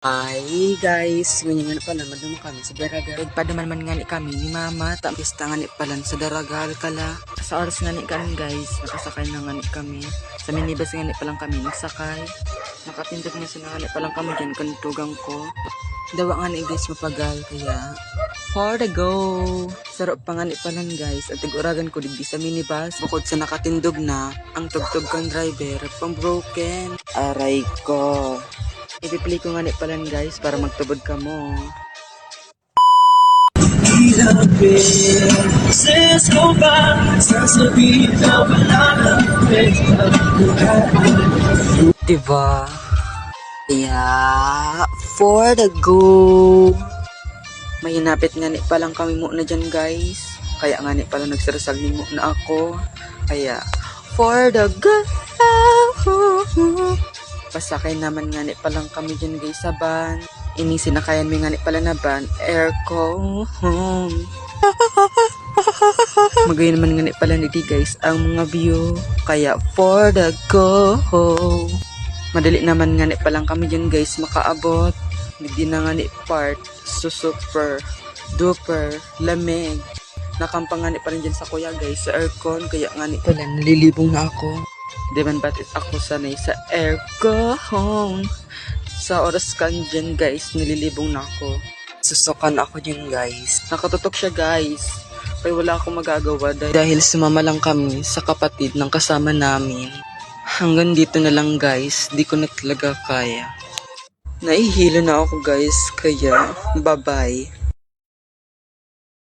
Ay guys, ganyan nga pala, madama kami sa Daragal. Padaman man nga ni kami ni mama, tapista nga ni palan sa Daragal kala. Sa oras nga ni kanin guys, nakasakay na nga ni kami. Sa minibus nga ni palang kami nagsakay. Nakatindog na sa nga ni palang kami dyan, kantugang ko. Dawa nga ni guys mapagal, kaya for the go. Sarap pa nga ni palan guys, at tag-uragan ko digdi sa minibus. Bukod sa nakatindog na, ang tugtog kang driver, pang broken. Aray ko. Ipi-play ko nga ni palan guys para magtubod ka mo. Diba? Yeah, for the go. May hinapit nga ni palang kami muna dyan guys. Kaya nga ni palang nagsarasag ni muna ako. Kaya, for the go. Pasakay naman nga ni palang kami dyan guys sa van. Sinakayan mi nga ni pala na van. Aircon. Magayon naman nga ni pala ni di guys ang mga view. Kaya for the go. Madali naman nga ni palang kami dyan guys makaabot. Hindi na nga ni part. So super duper lamig. Nakampang nga ni pa rin dyan sa kuya guys sa aircon. Kaya nga ni pala nalilibong na ako. Diban ba't ako sanay sa aircon. Sa oras kan dyan guys, nililibong na ako. Susukan ako dyan guys. Nakatutok siya guys. Kaya wala akong magagawa dahil sumama lang kami sa kapatid ng kasama namin. Hanggang dito na lang guys, di ko na talaga kaya. Naihilo na ako guys, kaya bye bye.